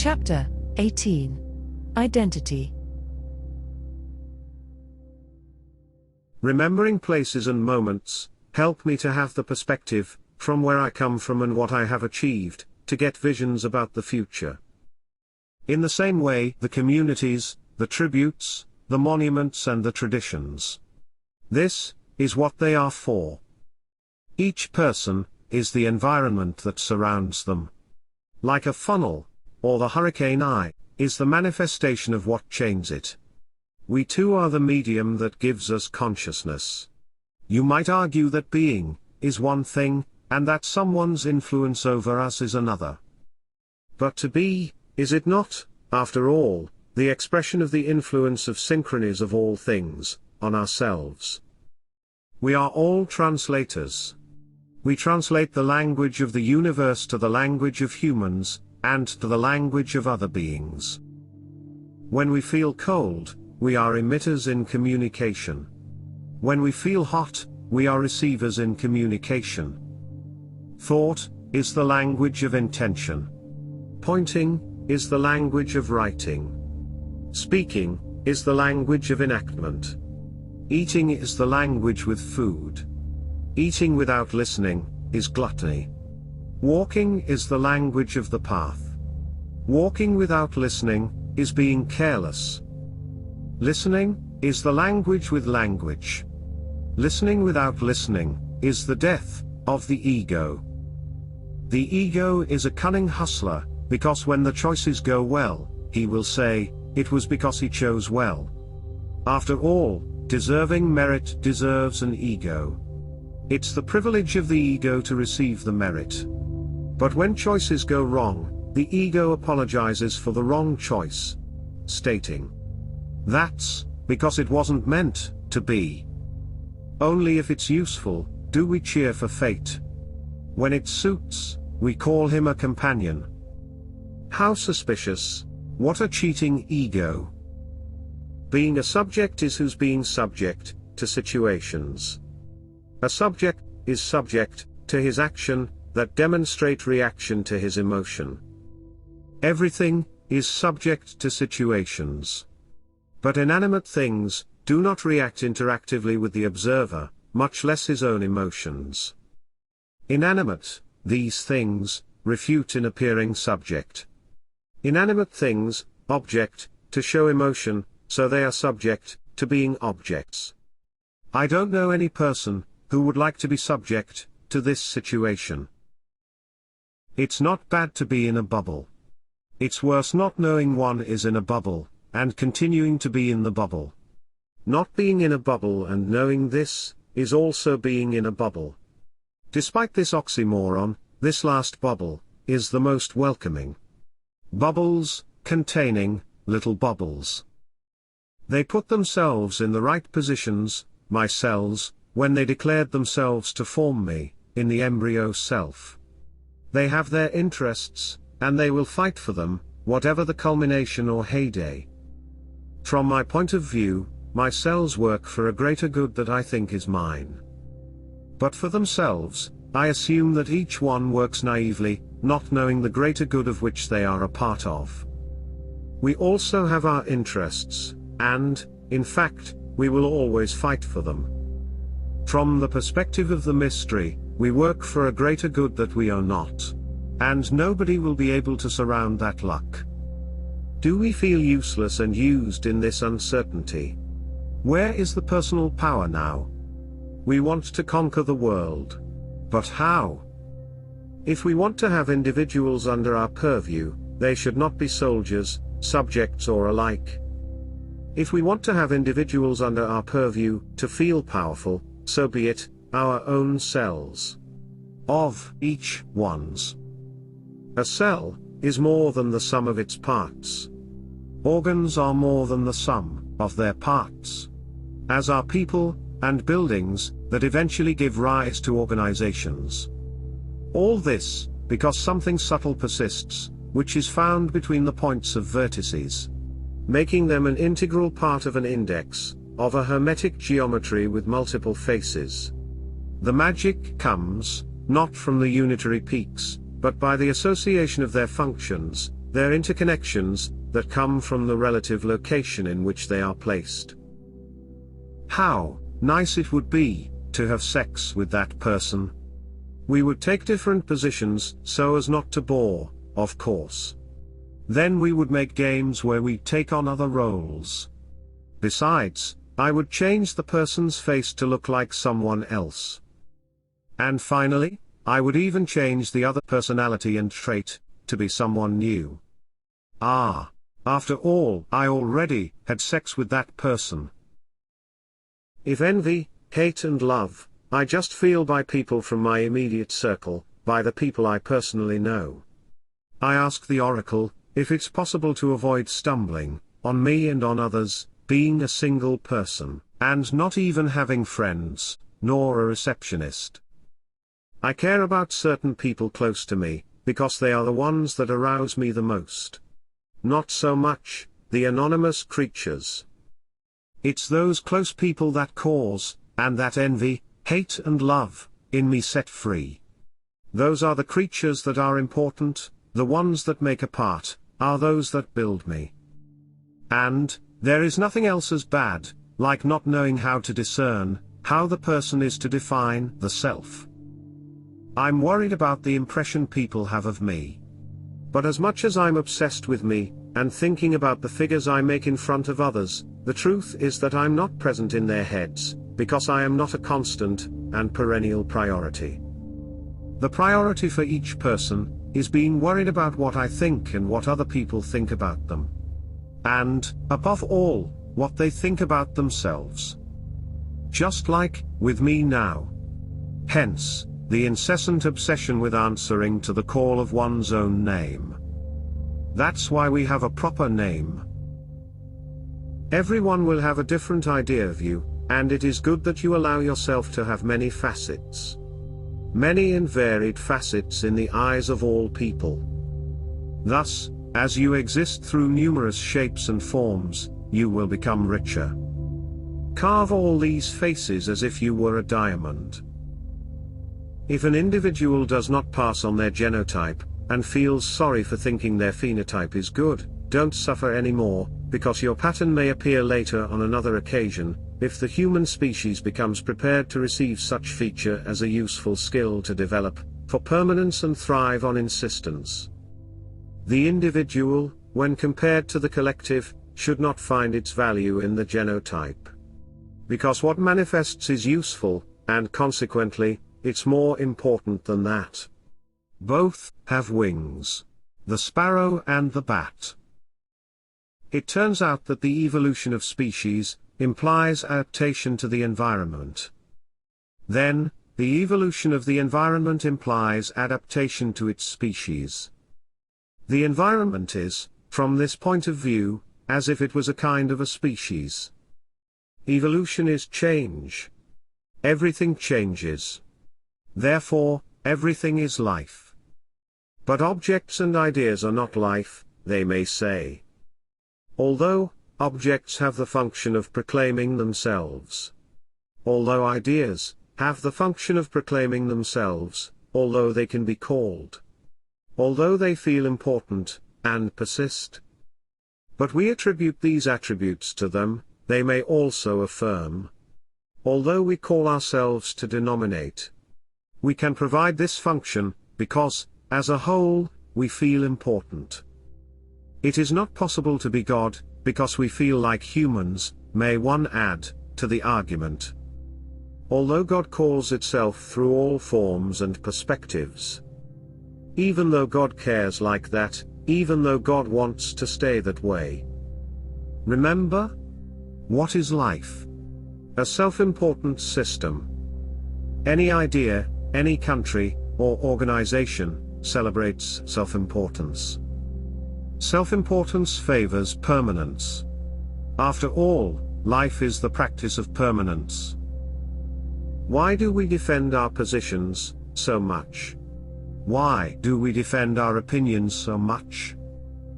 Chapter 18. Identity. Remembering places and moments help me to have the perspective, from where I come from and what I have achieved, to get visions about the future. In the same way, the communities, the tributes, the monuments and the traditions. This is what they are for. Each person is the environment that surrounds them. Like a funnel, or the hurricane eye, is the manifestation of what changes it. We too are the medium that gives us consciousness. You might argue that being is one thing, and that someone's influence over us is another. But to be, is it not, after all, the expression of the influence of synchronies of all things, on ourselves? We are all translators. We translate the language of the universe to the language of humans, and to the language of other beings. When we feel cold, we are emitters in communication. When we feel hot, we are receivers in communication. Thought is the language of intention. Pointing is the language of writing. Speaking is the language of enactment. Eating is the language with food. Eating without listening is gluttony. Walking is the language of the path. Walking without listening is being careless. Listening is the language with language. Listening without listening is the death of the ego. The ego is a cunning hustler, because when the choices go well, he will say, it was because he chose well. After all, deserving merit deserves an ego. It's the privilege of the ego to receive the merit. But when choices go wrong, the ego apologizes for the wrong choice, stating, that's because it wasn't meant to be. Only if it's useful do we cheer for fate. When it suits, we call him a companion. How suspicious! What a cheating ego! Being a subject is who's being subject to situations. A subject is subject to his action that demonstrate reaction to his emotion. Everything is subject to situations. But inanimate things do not react interactively with the observer, much less his own emotions. Inanimate, these things, refute in appearing subject. Inanimate things, object, to show emotion, so they are subject, to being objects. I don't know any person who would like to be subject to this situation. It's not bad to be in a bubble. It's worse not knowing one is in a bubble, and continuing to be in the bubble. Not being in a bubble and knowing this, is also being in a bubble. Despite this oxymoron, this last bubble is the most welcoming. Bubbles, containing little bubbles. They put themselves in the right positions, my cells, when they declared themselves to form me, in the embryo self. They have their interests, and they will fight for them, whatever the culmination or heyday. From my point of view, my cells work for a greater good that I think is mine. But for themselves, I assume that each one works naively, not knowing the greater good of which they are a part of. We also have our interests, and, in fact, we will always fight for them. From the perspective of the mystery, we work for a greater good that we are not. And nobody will be able to surround that luck. Do we feel useless and used in this uncertainty? Where is the personal power now? We want to conquer the world. But how? If we want to have individuals under our purview, they should not be soldiers, subjects or alike. If we want to have individuals under our purview, to feel powerful, so be it, our own cells. Of each one's. A cell is more than the sum of its parts. Organs are more than the sum of their parts. As are people, and buildings, that eventually give rise to organizations. All this, because something subtle persists, which is found between the points of vertices, making them an integral part of an index, of a hermetic geometry with multiple faces. The magic comes, not from the unitary peaks, but by the association of their functions, they're interconnections that come from the relative location in which they are placed. How nice it would be to have sex with that person. We would take different positions so as not to bore, of course. Then we would make games where we take on other roles. Besides, I would change the person's face to look like someone else. And finally, I would even change the other personality and trait to be someone new. After all, I already had sex with that person. If envy, hate and love, I just feel by people from my immediate circle, by the people I personally know. I ask the oracle, if it's possible to avoid stumbling, on me and on others, being a single person, and not even having friends, nor a receptionist. I care about certain people close to me, because they are the ones that arouse me the most. Not so much the anonymous creatures. It's those close people that cause, and that envy, hate and love, in me set free. Those are the creatures that are important, the ones that make a part, are those that build me. And, there is nothing else as bad, like not knowing how to discern, how the person is to define the self. I'm worried about the impression people have of me. But as much as I'm obsessed with me, and thinking about the figures I make in front of others, the truth is that I'm not present in their heads, because I am not a constant, and perennial priority. The priority for each person, is being worried about what I think and what other people think about them. And, above all, what they think about themselves. Just like, with me now. Hence, the incessant obsession with answering to the call of one's own name. That's why we have a proper name. Everyone will have a different idea of you, and it is good that you allow yourself to have many facets. Many and varied facets in the eyes of all people. Thus, as you exist through numerous shapes and forms, you will become richer. Carve all these faces as if you were a diamond. If an individual does not pass on their genotype, and feels sorry for thinking their phenotype is good, don't suffer anymore, because your pattern may appear later on another occasion, if the human species becomes prepared to receive such feature as a useful skill to develop, for permanence and thrive on insistence. The individual, when compared to the collective, should not find its value in the genotype. Because what manifests is useful, and consequently, it's more important than that. Both have wings. The sparrow and the bat. It turns out that the evolution of species implies adaptation to the environment. Then, the evolution of the environment implies adaptation to its species. The environment is, from this point of view, as if it was a kind of a species. Evolution is change. Everything changes. Therefore, everything is life. But objects and ideas are not life, they may say. Although, objects have the function of proclaiming themselves. Although ideas have the function of proclaiming themselves, although they can be called. Although they feel important, and persist. But we attribute these attributes to them, they may also affirm. Although we call ourselves to denominate. We can provide this function, because, as a whole, we feel important. It is not possible to be God, because we feel like humans, may one add, to the argument. Although God calls itself through all forms and perspectives. Even though God cares like that, even though God wants to stay that way. Remember? What is life? A self-important system. Any idea, any country, or organization, celebrates self-importance. Self-importance favors permanence. After all, life is the practice of permanence. Why do we defend our positions so much? Why do we defend our opinions so much?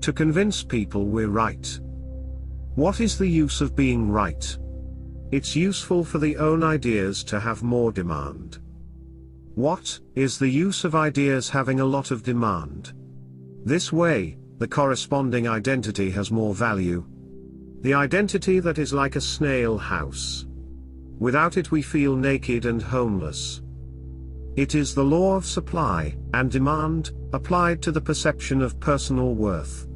To convince people we're right. What is the use of being right? It's useful for the own ideas to have more demand. What is the use of ideas having a lot of demand? This way, the corresponding identity has more value. The identity that is like a snail house. Without it we feel naked and homeless. It is the law of supply and demand, applied to the perception of personal worth.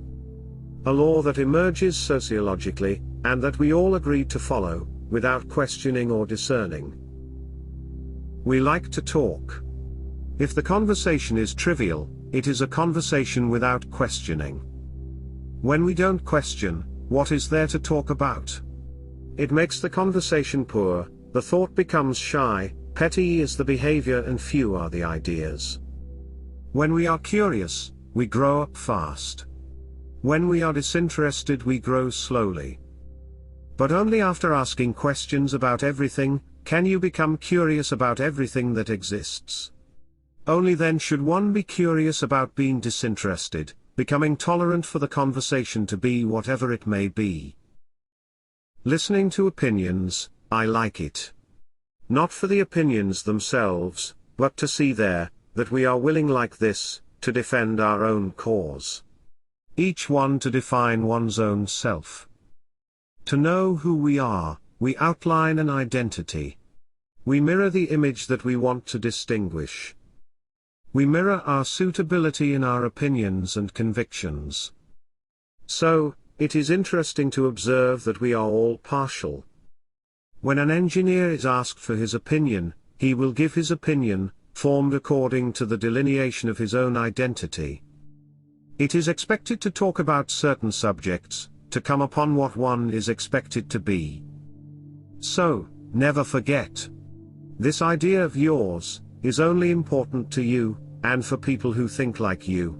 A law that emerges sociologically, and that we all agreed to follow, without questioning or discerning. We like to talk. If the conversation is trivial, it is a conversation without questioning. When we don't question, what is there to talk about? It makes the conversation poor, the thought becomes shy, petty is the behavior and few are the ideas. When we are curious, we grow up fast. When we are disinterested we grow slowly. But only after asking questions about everything, can you become curious about everything that exists. Only then should one be curious about being disinterested, becoming tolerant for the conversation to be whatever it may be. Listening to opinions, I like it. Not for the opinions themselves, but to see there, that we are willing like this, to defend our own cause. Each one to define one's own self. To know who we are, we outline an identity. We mirror the image that we want to distinguish. We mirror our suitability in our opinions and convictions. So, it is interesting to observe that we are all partial. When an engineer is asked for his opinion, he will give his opinion, formed according to the delineation of his own identity. It is expected to talk about certain subjects, to come upon what one is expected to be. So, never forget. This idea of yours is only important to you, and for people who think like you.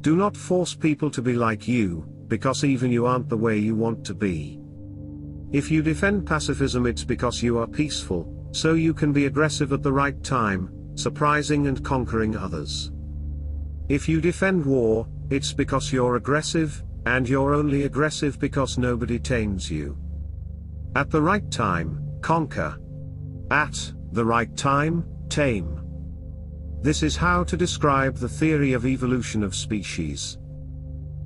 Do not force people to be like you, because even you aren't the way you want to be. If you defend pacifism it's because you are peaceful, so you can be aggressive at the right time, surprising and conquering others. If you defend war, it's because you're aggressive, and you're only aggressive because nobody tames you. At the right time, conquer. At the right time, tame. This is how to describe the theory of evolution of species.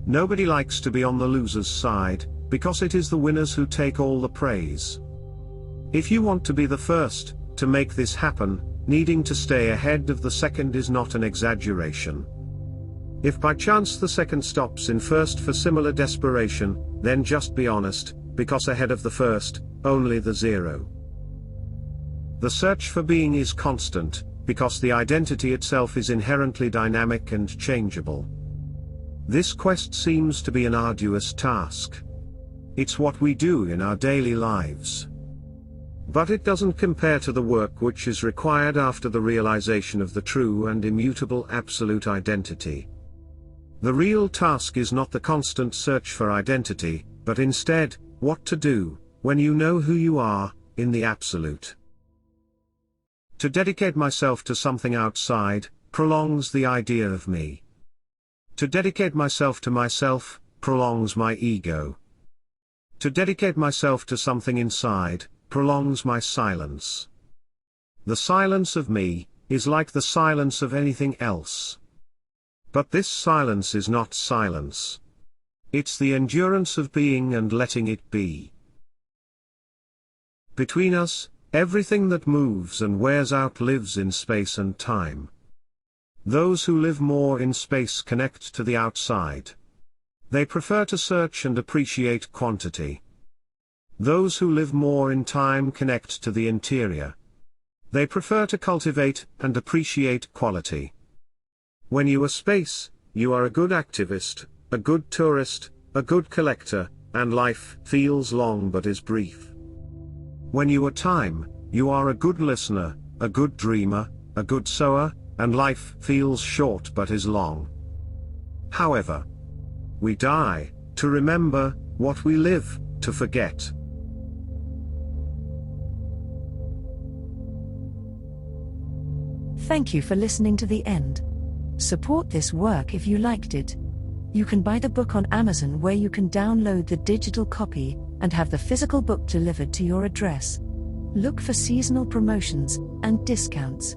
Nobody likes to be on the loser's side, because it is the winners who take all the praise. If you want to be the first to make this happen, needing to stay ahead of the second is not an exaggeration. If by chance the second stops in first for similar desperation, then just be honest, because ahead of the first, only the zero. The search for being is constant, because the identity itself is inherently dynamic and changeable. This quest seems to be an arduous task. It's what we do in our daily lives. But it doesn't compare to the work which is required after the realization of the true and immutable absolute identity. The real task is not the constant search for identity, but instead, what to do, when you know who you are, in the absolute. To dedicate myself to something outside, prolongs the idea of me. To dedicate myself to myself, prolongs my ego. To dedicate myself to something inside, prolongs my silence. The silence of me, is like the silence of anything else. But this silence is not silence. It's the endurance of being and letting it be. Between us, everything that moves and wears out lives in space and time. Those who live more in space connect to the outside. They prefer to search and appreciate quantity. Those who live more in time connect to the interior. They prefer to cultivate and appreciate quality. When you are space, you are a good activist, a good tourist, a good collector, and life feels long but is brief. When you are time, you are a good listener, a good dreamer, a good sower, and life feels short but is long. However, we die, to remember, what we live, to forget. Thank you for listening to the end. Support this work if you liked it. You can buy the book on Amazon, where you can download the digital copy and have the physical book delivered to your address. Look for seasonal promotions and discounts.